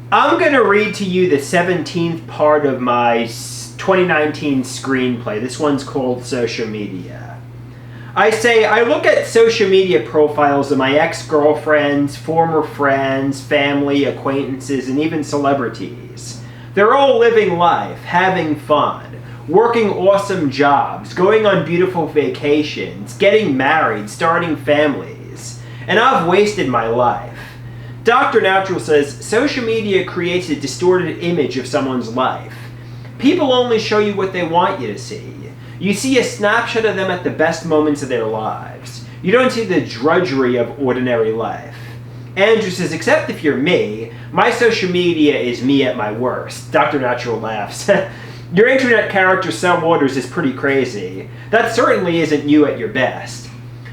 I'm going to read to you the 17th part of my 2019 screenplay. This one's called Social Media. I say, I look at social media profiles of my ex-girlfriends, former friends, family, acquaintances, and even celebrities. They're all living life, having fun, working awesome jobs, going on beautiful vacations, getting married, starting families. And I've wasted my life. Dr. Natural says, social media creates a distorted image of someone's life. People only show you what they want you to see. You see a snapshot of them at the best moments of their lives. You don't see the drudgery of ordinary life. Andrew says, except if you're me, my social media is me at my worst. Dr. Natural laughs. Your internet character, Sam Waters, is pretty crazy. That certainly isn't you at your best.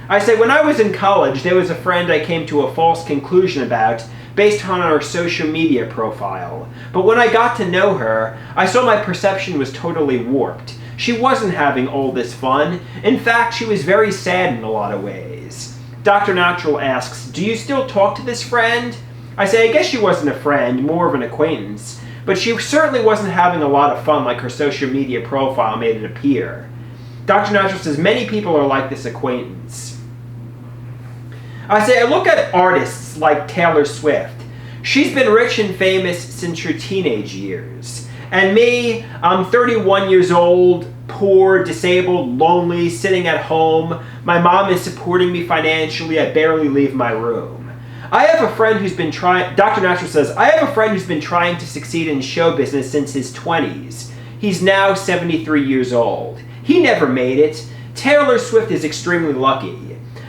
I say, when I was in college, there was a friend I came to a false conclusion about based on her social media profile. But when I got to know her, I saw my perception was totally warped. She wasn't having all this fun. In fact, she was very sad in a lot of ways. Dr. Natural asks, do you still talk to this friend? I say, I guess she wasn't a friend, more of an acquaintance. But she certainly wasn't having a lot of fun like her social media profile made it appear. Dr. Natural says, many people are like this acquaintance. I say, I look at artists like Taylor Swift. She's been rich and famous since her teenage years. And me, I'm 31 years old, poor, disabled, lonely, sitting at home. My mom is supporting me financially. I barely leave my room. I have a friend who's been trying, Dr. Natural says, I have a friend who's been trying to succeed in show business since his 20s. He's now 73 years old. He never made it. Taylor Swift is extremely lucky.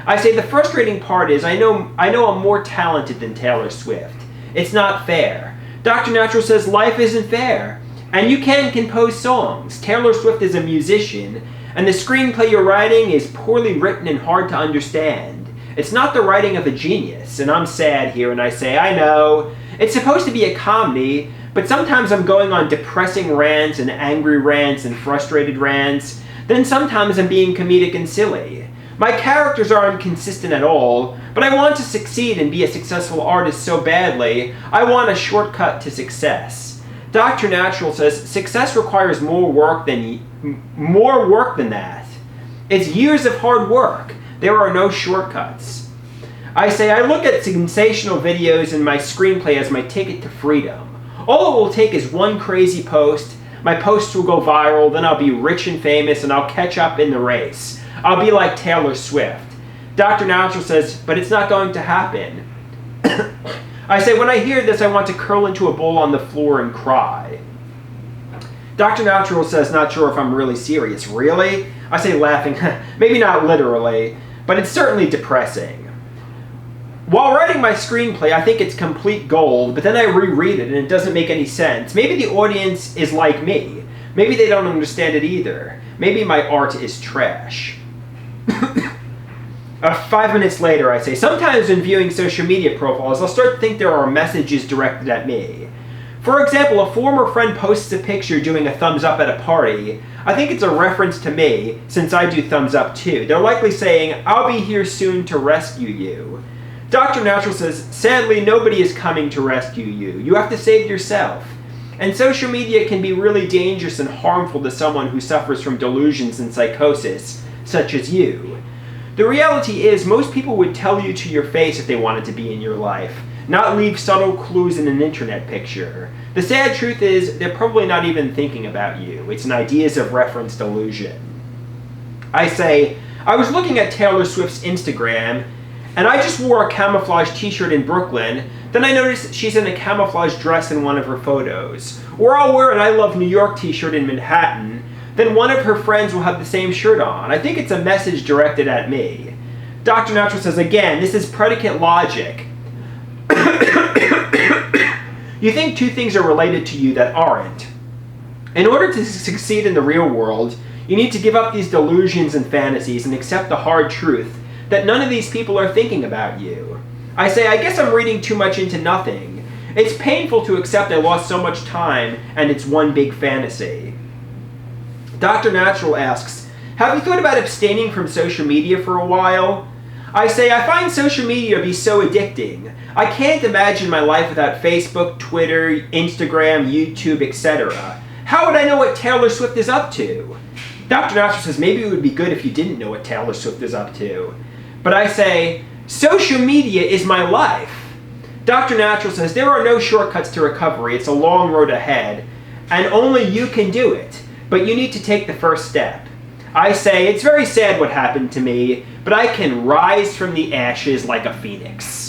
I say the frustrating part is I know I'm more talented than Taylor Swift. It's not fair. Dr. Natural says life isn't fair. And you can compose songs. Taylor Swift is a musician, and the screenplay you're writing is poorly written and hard to understand. It's not the writing of a genius, and I'm sad here, and I say, I know. It's supposed to be a comedy, but sometimes I'm going on depressing rants and angry rants and frustrated rants. Then sometimes I'm being comedic and silly. My characters aren't consistent at all, but I want to succeed and be a successful artist so badly, I want a shortcut to success. Dr. Natural says success requires more work than that. It's years of hard work. There are no shortcuts. I say I look at sensational videos in my screenplay as my ticket to freedom. All it will take is one crazy post. My posts will go viral, then I'll be rich and famous, and I'll catch up in the race. I'll be like Taylor Swift. Dr. Natural says, but it's not going to happen. I say, when I hear this, I want to curl into a ball on the floor and cry. Dr. Natural says, not sure if I'm really serious. Really? I say, laughing, maybe not literally, but it's certainly depressing. While writing my screenplay, I think it's complete gold, but then I reread it and it doesn't make any sense. Maybe the audience is like me. Maybe they don't understand it either. Maybe my art is trash. 5 minutes later, I say, sometimes when viewing social media profiles, I'll start to think there are messages directed at me. For example, a former friend posts a picture doing a thumbs up at a party. I think it's a reference to me, since I do thumbs up too. They're likely saying, I'll be here soon to rescue you. Dr. Natural says, sadly, nobody is coming to rescue you. You have to save yourself. And social media can be really dangerous and harmful to someone who suffers from delusions and psychosis, such as you. The reality is, most people would tell you to your face if they wanted to be in your life, not leave subtle clues in an internet picture. The sad truth is, they're probably not even thinking about you. It's an ideas of reference delusion. I say, I was looking at Taylor Swift's Instagram, and I just wore a camouflage t-shirt in Brooklyn. Then I noticed she's in a camouflage dress in one of her photos. Or I'll wear an I Love New York t-shirt in Manhattan. Then one of her friends will have the same shirt on. I think it's a message directed at me. Dr. Natural says, again, this is predicate logic. You think two things are related to you that aren't. In order to succeed in the real world, you need to give up these delusions and fantasies and accept the hard truth that none of these people are thinking about you. I say, I guess I'm reading too much into nothing. It's painful to accept I lost so much time and it's one big fantasy. Dr. Natural asks, have you thought about abstaining from social media for a while? I say, I find social media to be so addicting. I can't imagine my life without Facebook, Twitter, Instagram, YouTube, etc. How would I know what Taylor Swift is up to? Dr. Natural says, maybe it would be good if you didn't know what Taylor Swift is up to. But I say, social media is my life. Dr. Natural says, there are no shortcuts to recovery. It's a long road ahead, and only you can do it. But you need to take the first step. I say, it's very sad what happened to me, but I can rise from the ashes like a phoenix.